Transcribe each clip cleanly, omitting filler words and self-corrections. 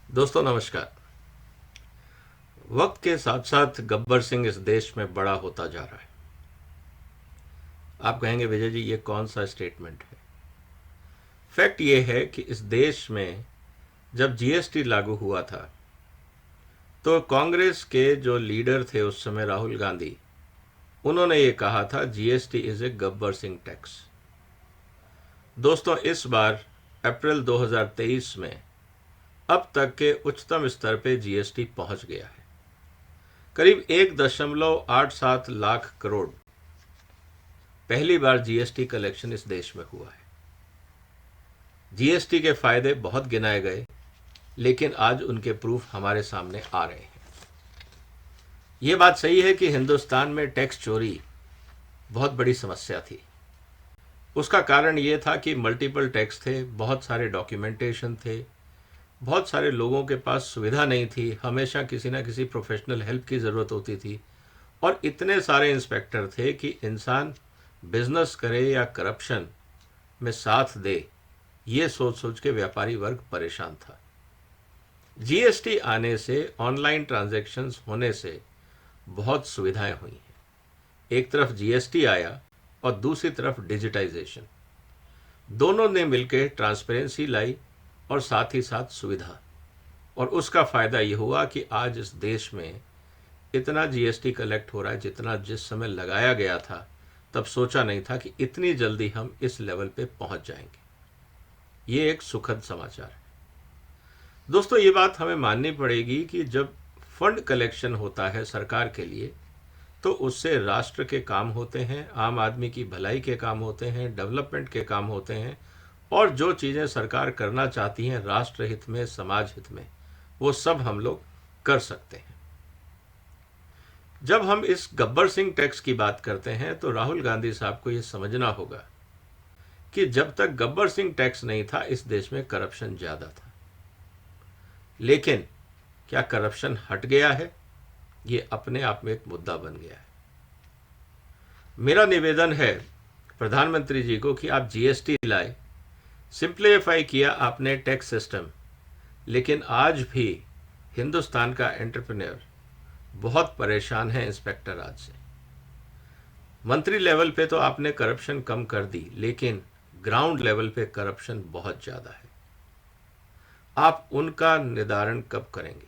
दोस्तों नमस्कार। वक्त के साथ साथ गब्बर सिंह इस देश में बड़ा होता जा रहा है। आप कहेंगे विजय जी ये कौन सा स्टेटमेंट है। फैक्ट ये है कि इस देश में जब जीएसटी लागू हुआ था तो कांग्रेस के जो लीडर थे उस समय राहुल गांधी, उन्होंने ये कहा था GST is a Gabbar Singh tax. दोस्तों इस बार अप्रैल 2023 में अब तक के उच्चतम स्तर पे जीएसटी पहुंच गया है। करीब 1.87 लाख करोड़ पहली बार जीएसटी कलेक्शन इस देश में हुआ है। जीएसटी के फायदे बहुत गिनाए गए, लेकिन आज उनके प्रूफ हमारे सामने आ रहे हैं। ये बात सही है कि हिंदुस्तान में टैक्स चोरी बहुत बड़ी समस्या थी। उसका कारण ये था कि मल्टीपल टैक्स थे, बहुत सारे डॉक्यूमेंटेशन थे, बहुत सारे लोगों के पास सुविधा नहीं थी, हमेशा किसी ना किसी प्रोफेशनल हेल्प की ज़रूरत होती थी, और इतने सारे इंस्पेक्टर थे कि इंसान बिजनेस करे या करप्शन में साथ दे, ये सोच सोच के व्यापारी वर्ग परेशान था। जीएसटी आने से, ऑनलाइन ट्रांजैक्शंस होने से बहुत सुविधाएं हुई हैं। एक तरफ जीएसटी आया और दूसरी तरफ डिजिटाइजेशन, दोनों ने मिलकर ट्रांसपेरेंसी लाई और साथ ही साथ सुविधा। और उसका फ़ायदा ये हुआ कि आज इस देश में इतना जीएसटी कलेक्ट हो रहा है जितना जिस समय लगाया गया था तब सोचा नहीं था कि इतनी जल्दी हम इस लेवल पे पहुंच जाएंगे। ये एक सुखद समाचार है। दोस्तों ये बात हमें माननी पड़ेगी कि जब फंड कलेक्शन होता है सरकार के लिए तो उससे राष्ट्र के काम होते हैं, आम आदमी की भलाई के काम होते हैं, डेवलपमेंट के काम होते हैं, और जो चीज़ें सरकार करना चाहती हैं राष्ट्र हित में, समाज हित में, वो सब हम लोग कर सकते हैं। जब हम इस गब्बर सिंह टैक्स की बात करते हैं तो राहुल गांधी साहब को ये समझना होगा कि जब तक गब्बर सिंह टैक्स नहीं था इस देश में करप्शन ज़्यादा था। लेकिन क्या करप्शन हट गया है? ये अपने आप में एक मुद्दा बन गया है। मेरा निवेदन है प्रधानमंत्री जी को कि आप जीएसटी लाए, सिंप्लीफाई किया आपने टैक्स सिस्टम, लेकिन आज भी हिंदुस्तान का एंटरप्रेन्योर बहुत परेशान है इंस्पेक्टर राज से। मंत्री लेवल पे तो आपने करप्शन कम कर दी, लेकिन ग्राउंड लेवल पे करप्शन बहुत ज़्यादा है। आप उनका निदान कब करेंगे?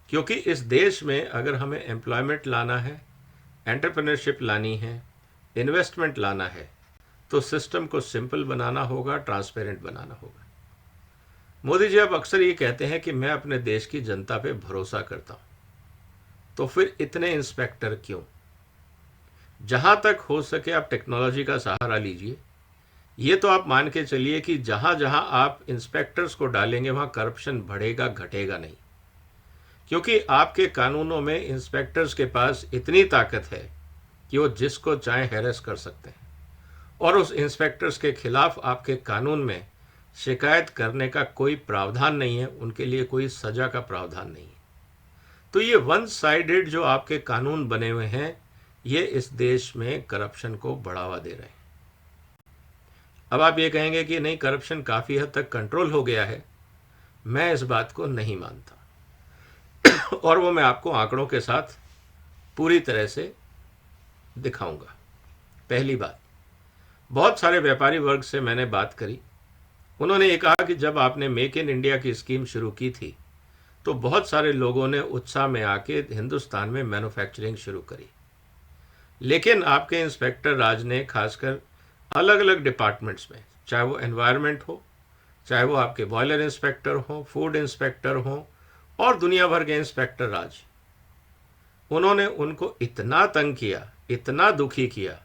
क्योंकि इस देश में अगर हमें एम्प्लॉयमेंट लाना है, एंटरप्रेन्योरशिप लानी है, इन्वेस्टमेंट लाना है, तो सिस्टम को सिंपल बनाना होगा, ट्रांसपेरेंट बनाना होगा। मोदी जी अब अक्सर ये कहते हैं कि मैं अपने देश की जनता पे भरोसा करता हूँ, तो फिर इतने इंस्पेक्टर क्यों? जहाँ तक हो सके आप टेक्नोलॉजी का सहारा लीजिए। ये तो आप मान के चलिए कि जहाँ जहाँ आप इंस्पेक्टर्स को डालेंगे वहाँ करप्शन बढ़ेगा, घटेगा नहीं। क्योंकि आपके कानूनों में इंस्पेक्टर्स के पास इतनी ताकत है कि वो जिसको चाहे हैरेस कर सकते हैं, और उस इंस्पेक्टर्स के खिलाफ आपके कानून में शिकायत करने का कोई प्रावधान नहीं है, उनके लिए कोई सजा का प्रावधान नहीं है। तो ये वन साइडेड जो आपके कानून बने हुए हैं, ये इस देश में करप्शन को बढ़ावा दे रहे हैं। अब आप ये कहेंगे कि नहीं, करप्शन काफ़ी हद तक कंट्रोल हो गया है। मैं इस बात को नहीं मानता, और वो मैं आपको आंकड़ों के साथ पूरी तरह से दिखाऊंगा। पहली बात, बहुत सारे व्यापारी वर्ग से मैंने बात करी। उन्होंने ये कहा कि जब आपने मेक इन इंडिया की स्कीम शुरू की थी तो बहुत सारे लोगों ने उत्साह में आके हिंदुस्तान में मैन्युफैक्चरिंग शुरू करी, लेकिन आपके इंस्पेक्टर राज ने खासकर अलग अलग डिपार्टमेंट्स में, चाहे वो एनवायरनमेंट हो, चाहे वो आपके बॉयलर इंस्पेक्टर हो, फूड इंस्पेक्टर हो, और दुनिया भर के इंस्पेक्टर राज, उन्होंने उनको इतना तंग किया, इतना दुखी किया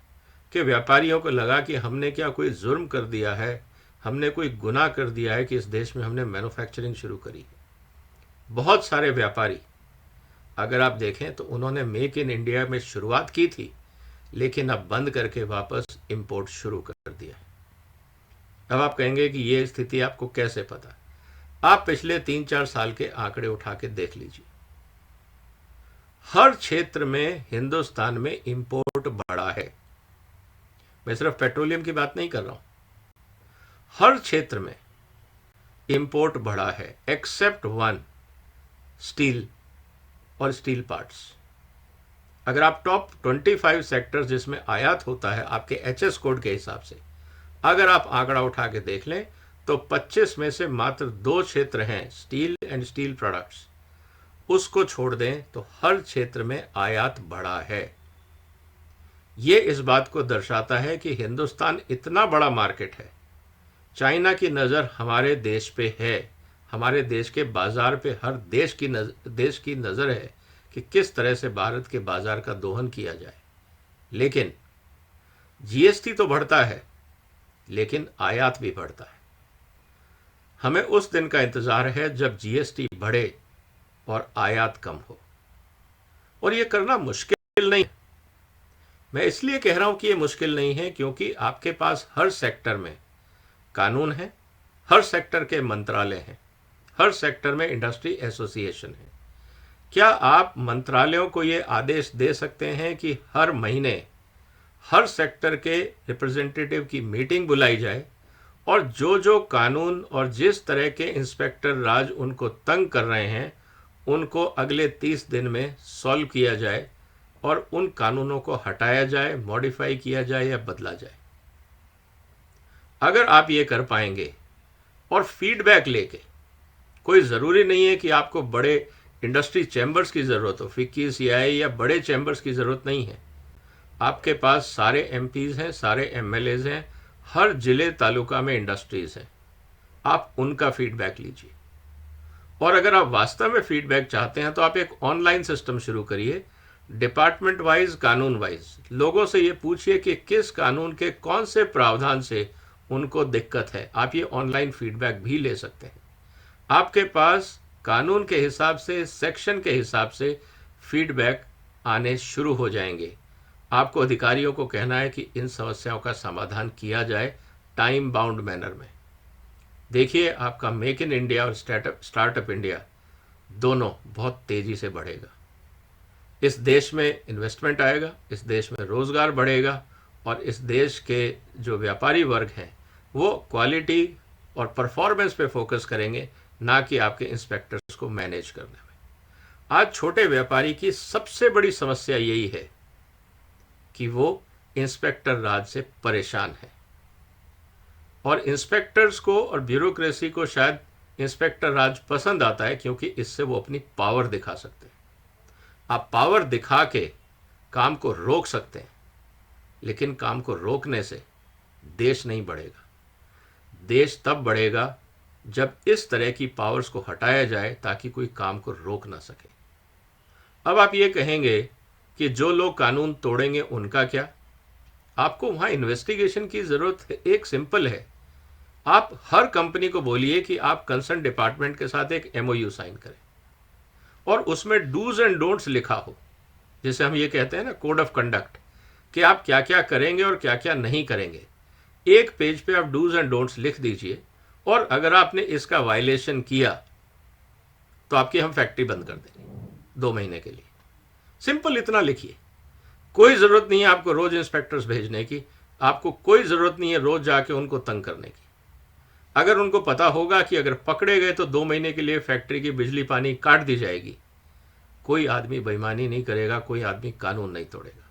कि व्यापारियों को लगा कि हमने क्या कोई जुर्म कर दिया है, हमने कोई गुनाह कर दिया है कि इस देश में हमने मैन्युफैक्चरिंग शुरू करी। बहुत सारे व्यापारी अगर आप देखें तो उन्होंने मेक इन इंडिया में शुरुआत की थी, लेकिन अब बंद करके वापस इंपोर्ट शुरू कर दिया है। अब आप कहेंगे कि ये स्थिति आपको कैसे पता? आप पिछले 3-4 साल के आंकड़े उठा के देख लीजिए। हर क्षेत्र में हिंदुस्तान में इंपोर्ट बढ़ा है। मैं सिर्फ पेट्रोलियम की बात नहीं कर रहा हूं, हर क्षेत्र में। इंपोर्ट बढ़ा है, एक्सेप्ट वन, स्टील और स्टील पार्ट्स। अगर आप टॉप 25 सेक्टर्स जिसमें आयात होता है आपके एचएस कोड के हिसाब से, अगर आप आंकड़ा उठा के देख लें तो 25 में से मात्र 2 क्षेत्र हैं स्टील एंड स्टील प्रोडक्ट्स, उसको छोड़ दें तो हर क्षेत्र में आयात बढ़ा है। ये इस बात को दर्शाता है कि हिंदुस्तान इतना बड़ा मार्केट है, चाइना की नज़र हमारे देश पे है, हमारे देश के बाजार पे हर देश की नज़र है कि किस तरह से भारत के बाजार का दोहन किया जाए। लेकिन जीएसटी तो बढ़ता है, लेकिन आयात भी बढ़ता है। हमें उस दिन का इंतज़ार है जब जीएसटी बढ़े और आयात कम हो, और ये करना मुश्किल नहीं। मैं इसलिए कह रहा हूं कि ये मुश्किल नहीं है क्योंकि आपके पास हर सेक्टर में कानून है, हर सेक्टर के मंत्रालय हैं, हर सेक्टर में इंडस्ट्री एसोसिएशन है। क्या आप मंत्रालयों को ये आदेश दे सकते हैं कि हर महीने हर सेक्टर के रिप्रेजेंटेटिव की मीटिंग बुलाई जाए और जो जो कानून और जिस तरह के इंस्पेक्टर राज उनको तंग कर रहे हैं उनको अगले 30 दिन में सॉल्व किया जाए और उन कानूनों को हटाया जाए, मॉडिफाई किया जाए या बदला जाए? अगर आप ये कर पाएंगे और फीडबैक लेके, कोई ज़रूरी नहीं है कि आपको बड़े इंडस्ट्री चैम्बर्स की ज़रूरत हो, फिक्की, सीआई या बड़े चैम्बर्स की ज़रूरत नहीं है। आपके पास सारे एमपीज़ हैं, सारे एमएलएज़ हैं, हर जिले तालुका में इंडस्ट्रीज़ हैं, आप उनका फीडबैक लीजिए। और अगर आप वास्तव में फीडबैक चाहते हैं तो आप एक ऑनलाइन सिस्टम शुरू करिए, डिपार्टमेंट वाइज, कानून वाइज। लोगों से ये पूछिए कि किस कानून के कौन से प्रावधान से उनको दिक्कत है। आप ये ऑनलाइन फीडबैक भी ले सकते हैं। आपके पास कानून के हिसाब से, सेक्शन के हिसाब से फीडबैक आने शुरू हो जाएंगे। आपको अधिकारियों को कहना है कि इन समस्याओं का समाधान किया जाए टाइम बाउंड मैनर में। देखिए, आपका मेक इन इंडिया और स्टार्टअप इंडिया दोनों बहुत तेज़ी से बढ़ेगा। इस देश में इन्वेस्टमेंट आएगा, इस देश में रोज़गार बढ़ेगा और इस देश के जो व्यापारी वर्ग हैं वो क्वालिटी और परफॉर्मेंस पे फोकस करेंगे, ना कि आपके इंस्पेक्टर्स को मैनेज करने में। आज छोटे व्यापारी की सबसे बड़ी समस्या यही है कि वो इंस्पेक्टर राज से परेशान है, और इंस्पेक्टर्स को और ब्यूरोक्रेसी को शायद इंस्पेक्टर राज पसंद आता है क्योंकि इससे वो अपनी पावर दिखा सकते हैं। आप पावर दिखा के काम को रोक सकते हैं, लेकिन काम को रोकने से देश नहीं बढ़ेगा। देश तब बढ़ेगा जब इस तरह की पावर्स को हटाया जाए ताकि कोई काम को रोक ना सके। अब आप ये कहेंगे कि जो लोग कानून तोड़ेंगे उनका क्या? आपको वहाँ इन्वेस्टिगेशन की ज़रूरत है। एक सिंपल है, आप हर कंपनी को बोलिए कि आप कंसर्न डिपार्टमेंट के साथ एक एमओयू साइन करें और उसमें डूज एंड डोंट्स लिखा हो, जिसे हम ये कहते हैं ना, कोड ऑफ कंडक्ट, कि आप क्या क्या करेंगे और क्या क्या नहीं करेंगे। एक पेज पे आप डूज एंड डोंट्स लिख दीजिए, और अगर आपने इसका वायलेशन किया तो आपकी हम फैक्ट्री बंद कर देंगे 2 महीने के लिए। सिंपल इतना लिखिए। कोई ज़रूरत नहीं है आपको रोज़ इंस्पेक्टर्स भेजने की, आपको कोई ज़रूरत नहीं है रोज़ जाके उनको तंग करने की। अगर उनको पता होगा कि अगर पकड़े गए तो 2 महीने के लिए फैक्ट्री की बिजली पानी काट दी जाएगी, कोई आदमी बेईमानी नहीं करेगा, कोई आदमी कानून नहीं तोड़ेगा।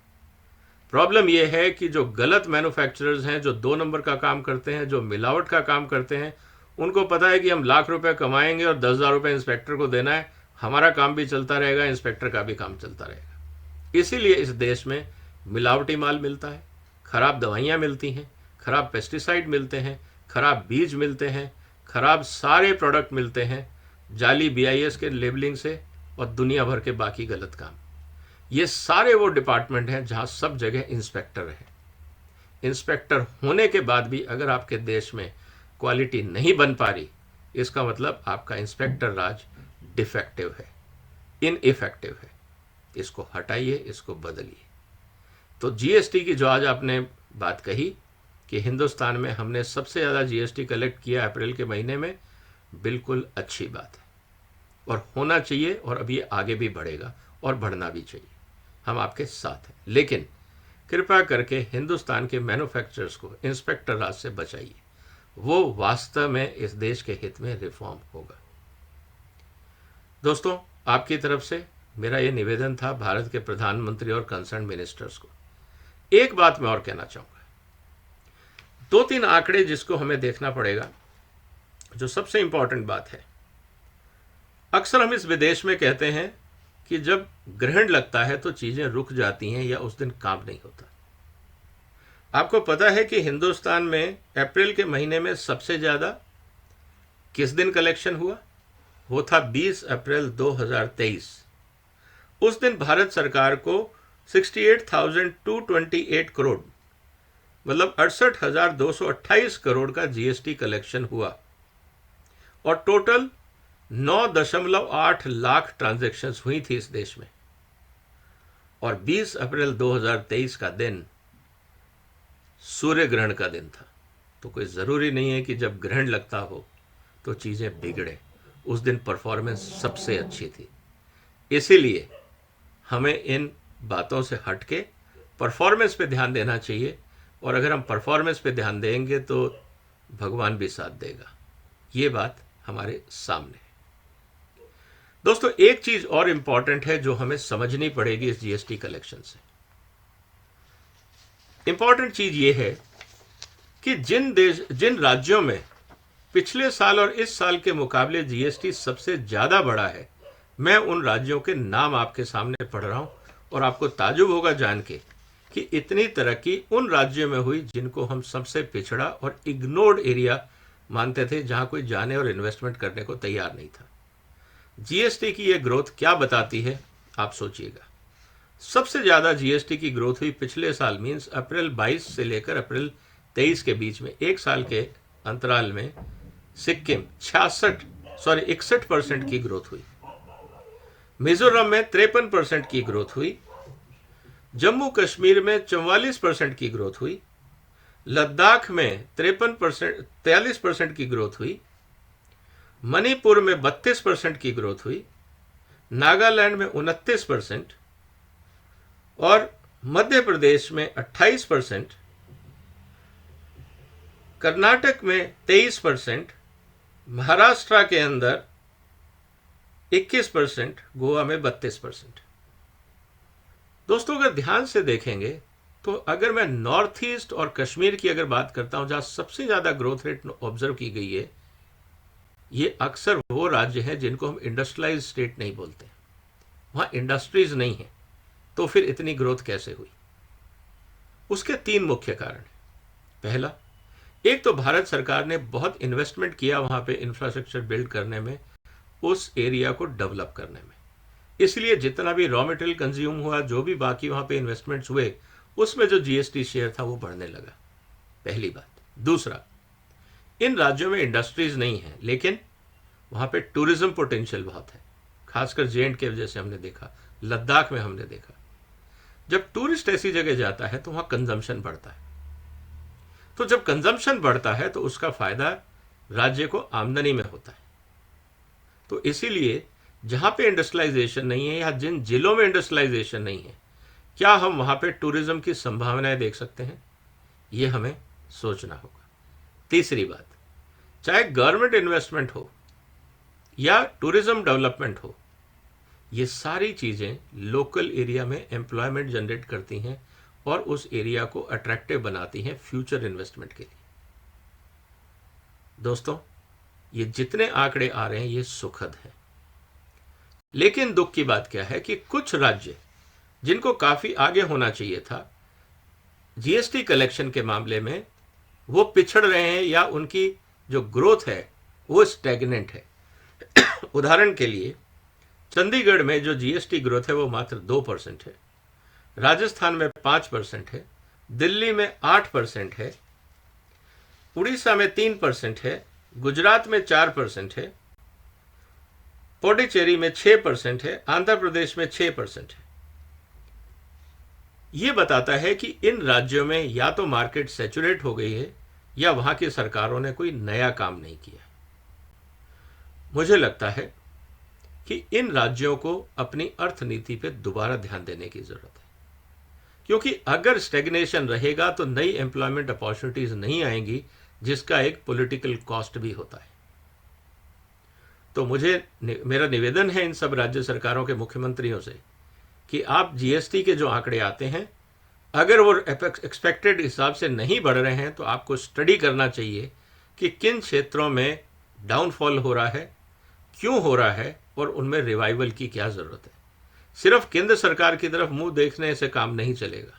प्रॉब्लम यह है कि जो गलत मैन्युफैक्चरर्स हैं, जो 2 नंबर का काम करते हैं, जो मिलावट का काम करते हैं, उनको पता है कि हम लाख रुपए कमाएंगे और 10,000 रुपये इंस्पेक्टर को देना है, हमारा काम भी चलता रहेगा, इंस्पेक्टर का भी काम चलता रहेगा। इसीलिए इस देश में मिलावटी माल मिलता है, खराब दवाइयाँ मिलती हैं, खराब पेस्टिसाइड मिलते हैं, खराब बीज मिलते हैं, खराब सारे प्रोडक्ट मिलते हैं, जाली बीआईएस के लेबलिंग से, और दुनिया भर के बाकी गलत काम। ये सारे वो डिपार्टमेंट हैं जहाँ सब जगह इंस्पेक्टर है। इंस्पेक्टर होने के बाद भी अगर आपके देश में क्वालिटी नहीं बन पा रही, इसका मतलब आपका इंस्पेक्टर राज डिफेक्टिव है, इनइफेक्टिव है। इसको हटाइए, इसको बदलिए। तो जीएसटी की जो आज आपने बात कही कि हिंदुस्तान में हमने सबसे ज़्यादा जीएसटी कलेक्ट किया अप्रैल के महीने में, बिल्कुल अच्छी बात है और होना चाहिए, और अब ये आगे भी बढ़ेगा और बढ़ना भी चाहिए। हम आपके साथ हैं, लेकिन कृपया करके हिंदुस्तान के मैन्युफैक्चरर्स को इंस्पेक्टर राज से बचाइए। वो वास्तव में इस देश के हित में रिफॉर्म होगा। दोस्तों, आपकी तरफ से मेरा ये निवेदन था भारत के प्रधानमंत्री और कंसर्न मिनिस्टर्स को। एक बात मैं और कहना चाहूँगा, 2-3 आंकड़े जिसको हमें देखना पड़ेगा, जो सबसे इंपॉर्टेंट बात है। अक्सर हम इस विदेश में कहते हैं कि जब ग्रहण लगता है तो चीज़ें रुक जाती हैं या उस दिन काम नहीं होता। आपको पता है कि हिंदुस्तान में अप्रैल के महीने में सबसे ज़्यादा किस दिन कलेक्शन हुआ? वो था 20 अप्रैल 2023। उस दिन भारत सरकार को 68,228 करोड़, मतलब 68,228 करोड़ का जीएसटी कलेक्शन हुआ और टोटल 9.8 लाख ट्रांजैक्शंस हुई थी इस देश में। और 20 अप्रैल 2023 का दिन सूर्य ग्रहण का दिन था। तो कोई ज़रूरी नहीं है कि जब ग्रहण लगता हो तो चीज़ें बिगड़े। उस दिन परफॉर्मेंस सबसे अच्छी थी। इसीलिए हमें इन बातों से हट के परफॉर्मेंस पे ध्यान देना चाहिए, और अगर हम परफॉर्मेंस पे ध्यान देंगे तो भगवान भी साथ देगा। ये बात हमारे सामने है। दोस्तों, एक चीज़ और इम्पॉर्टेंट है जो हमें समझनी पड़ेगी इस जीएसटी कलेक्शन से। इम्पॉर्टेंट चीज़ ये है कि जिन राज्यों में पिछले साल और इस साल के मुकाबले जीएसटी सबसे ज़्यादा बढ़ा है, मैं उन राज्यों के नाम आपके सामने पढ़ रहा हूं, और आपको ताजुब होगा जान के कि इतनी तरक्की उन राज्यों में हुई जिनको हम सबसे पिछड़ा और इग्नोर्ड एरिया मानते थे, जहां कोई जाने और इन्वेस्टमेंट करने को तैयार नहीं था। जीएसटी की ये ग्रोथ क्या बताती है, आप सोचिएगा। सबसे ज़्यादा जीएसटी की ग्रोथ हुई पिछले साल, मीन्स अप्रैल 22 से लेकर अप्रैल 23 के बीच में, एक साल के अंतराल में सिक्किम 61% की ग्रोथ हुई, मिजोरम में 53% की ग्रोथ हुई, जम्मू कश्मीर में 44% की ग्रोथ हुई, लद्दाख में 43% की ग्रोथ हुई, मणिपुर में 32% की ग्रोथ हुई, नागालैंड में 29% और मध्य प्रदेश में 28%, कर्नाटक में 23%, महाराष्ट्र के अंदर 21%, गोवा में 32%। दोस्तों, अगर ध्यान से देखेंगे तो अगर मैं नॉर्थ ईस्ट और कश्मीर की अगर बात करता हूं, जहां सबसे ज्यादा ग्रोथ रेट ऑब्जर्व की गई है, ये अक्सर वो राज्य हैं जिनको हम इंडस्ट्रियलाइज स्टेट नहीं बोलते। वहां इंडस्ट्रीज नहीं है, तो फिर इतनी ग्रोथ कैसे हुई? उसके 3 मुख्य कारण हैं। पहला, एक तो भारत सरकार ने बहुत इन्वेस्टमेंट किया वहां पे इंफ्रास्ट्रक्चर बिल्ड करने में, उस एरिया को डेवलप करने में। इसलिए जितना भी रॉ मटेरियल कंज्यूम हुआ, जो भी बाकी वहां पे इन्वेस्टमेंट्स हुए, उसमें जो जीएसटी शेयर था वो बढ़ने लगा। पहली बात। दूसरा, इन राज्यों में इंडस्ट्रीज नहीं है, लेकिन वहां पे टूरिज्म पोटेंशियल बहुत है, खासकर J&K वजह से हमने देखा, लद्दाख में हमने देखा। जब टूरिस्ट ऐसी जगह जाता है तो वहां कंजम्पशन बढ़ता है। तो जब कंजम्पशन बढ़ता है तो उसका फायदा राज्य को आमदनी में होता है। तो इसीलिए जहां पे इंडस्ट्रियलाइजेशन नहीं है या जिन जिलों में इंडस्ट्रियलाइजेशन नहीं है, क्या हम वहां पे टूरिज्म की संभावनाएं देख सकते हैं? ये हमें सोचना होगा। तीसरी बात, चाहे गवर्नमेंट इन्वेस्टमेंट हो या टूरिज्म डेवलपमेंट हो, ये सारी चीजें लोकल एरिया में एम्प्लॉयमेंट जनरेट करती हैं और उस एरिया को अट्रैक्टिव बनाती हैं फ्यूचर इन्वेस्टमेंट के लिए। दोस्तों, ये जितने आंकड़े आ रहे हैं ये सुखद है, लेकिन दुख की बात क्या है कि कुछ राज्य जिनको काफी आगे होना चाहिए था जीएसटी कलेक्शन के मामले में, वो पिछड़ रहे हैं या उनकी जो ग्रोथ है वो स्टैग्नेंट है। उदाहरण के लिए, चंडीगढ़ में जो जीएसटी ग्रोथ है वो मात्र 2% है, राजस्थान में 5% है, दिल्ली में 8% है, उड़ीसा में 3% है, गुजरात में 4% है, पुडुचेरी में 6% है, आंध्र प्रदेश में 6% है। ये बताता है कि इन राज्यों में या तो मार्केट सैचुरेट हो गई है या वहां की सरकारों ने कोई नया काम नहीं किया। मुझे लगता है कि इन राज्यों को अपनी अर्थनीति पे दोबारा ध्यान देने की जरूरत है, क्योंकि अगर स्टेग्नेशन रहेगा तो नई एम्प्लॉयमेंट अपॉर्चुनिटीज नहीं आएंगी, जिसका एक पॉलिटिकल कॉस्ट भी होता है। तो मेरा निवेदन है इन सब राज्य सरकारों के मुख्यमंत्रियों से कि आप जीएसटी के जो आंकड़े आते हैं, अगर वो एक्सपेक्टेड हिसाब से नहीं बढ़ रहे हैं तो आपको स्टडी करना चाहिए कि किन क्षेत्रों में डाउनफॉल हो रहा है, क्यों हो रहा है, और उनमें रिवाइवल की क्या ज़रूरत है। सिर्फ केंद्र सरकार की तरफ मुंह देखने से काम नहीं चलेगा,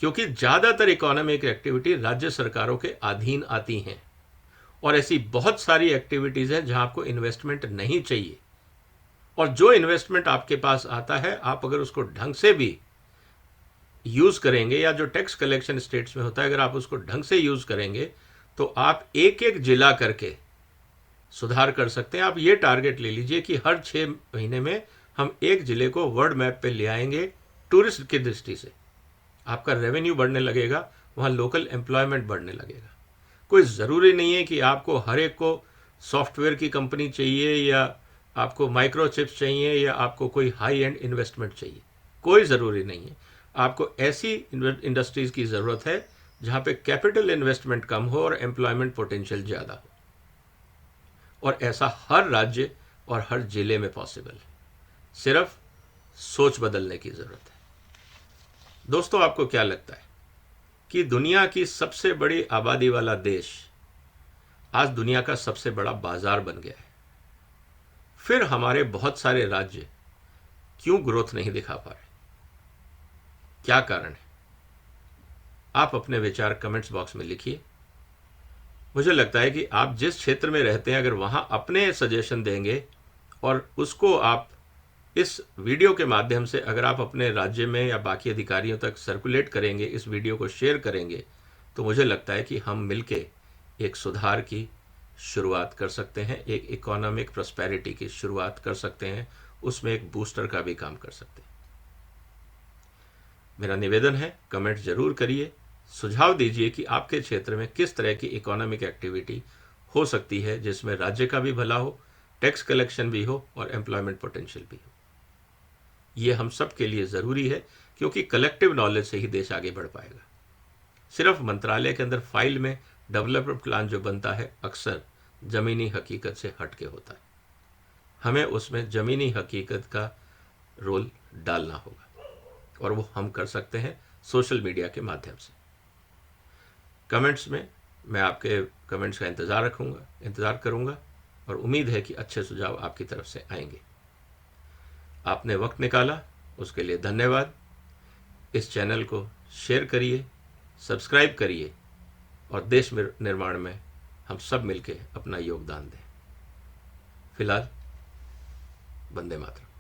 क्योंकि ज़्यादातर इकोनॉमिक एक्टिविटी राज्य सरकारों के अधीन आती हैं, और ऐसी बहुत सारी एक्टिविटीज़ हैं जहां आपको इन्वेस्टमेंट नहीं चाहिए, और जो इन्वेस्टमेंट आपके पास आता है आप अगर उसको ढंग से भी यूज़ करेंगे, या जो टैक्स कलेक्शन स्टेट्स में होता है अगर आप उसको ढंग से यूज़ करेंगे, तो आप एक एक जिला करके सुधार कर सकते हैं। आप ये टारगेट ले लीजिए कि हर 6 महीने में हम एक जिले को वर्ल्ड मैप पे ले आएंगे टूरिस्ट की दृष्टि से। आपका रेवेन्यू बढ़ने लगेगा, वहाँ लोकल एम्प्लॉयमेंट बढ़ने लगेगा। कोई ज़रूरी नहीं है कि आपको हर एक को सॉफ्टवेयर की कंपनी चाहिए, या आपको माइक्रोचिप्स चाहिए, या आपको कोई हाई एंड इन्वेस्टमेंट चाहिए। कोई ज़रूरी नहीं है। आपको ऐसी इंडस्ट्रीज़ की ज़रूरत है जहाँ पे कैपिटल इन्वेस्टमेंट कम हो और एम्प्लॉयमेंट पोटेंशियल ज़्यादा हो, और ऐसा हर राज्य और हर जिले में पॉसिबल है। सिर्फ सोच बदलने की ज़रूरत है। दोस्तों, आपको क्या लगता है कि दुनिया की सबसे बड़ी आबादी वाला देश आज दुनिया का सबसे बड़ा बाजार बन गया है, फिर हमारे बहुत सारे राज्य क्यों ग्रोथ नहीं दिखा पा रहे? क्या कारण है? आप अपने विचार कमेंट्स बॉक्स में लिखिए। मुझे लगता है कि आप जिस क्षेत्र में रहते हैं, अगर वहाँ अपने सजेशन देंगे और उसको आप इस वीडियो के माध्यम से अगर आप अपने राज्य में या बाकी अधिकारियों तक सर्कुलेट करेंगे, इस वीडियो को शेयर करेंगे, तो मुझे लगता है कि हम मिलके एक सुधार की शुरुआत कर सकते हैं, एक इकोनॉमिक प्रॉस्पेरिटी की शुरुआत कर सकते हैं, उसमें एक बूस्टर का भी काम कर सकते हैं। मेरा निवेदन है, कमेंट जरूर करिए, सुझाव दीजिए कि आपके क्षेत्र में किस तरह की इकोनॉमिक एक्टिविटी हो सकती है जिसमें राज्य का भी भला हो, टैक्स कलेक्शन भी हो और एम्प्लॉयमेंट पोटेंशियल भी हो। ये हम सब के लिए ज़रूरी है, क्योंकि कलेक्टिव नॉलेज से ही देश आगे बढ़ पाएगा। सिर्फ मंत्रालय के अंदर फाइल में डेवलपमेंट प्लान जो बनता है अक्सर ज़मीनी हकीकत से हट के होता है। हमें उसमें ज़मीनी हकीकत का रोल डालना होगा, और वो हम कर सकते हैं सोशल मीडिया के माध्यम से। कमेंट्स में मैं आपके कमेंट्स का इंतज़ार करूंगा, और उम्मीद है कि अच्छे सुझाव आपकी तरफ से आएंगे। आपने वक्त निकाला, उसके लिए धन्यवाद। इस चैनल को शेयर करिए, सब्सक्राइब करिए, और देश निर्माण में हम सब मिलके अपना योगदान दें। फिलहाल वंदे मातरम।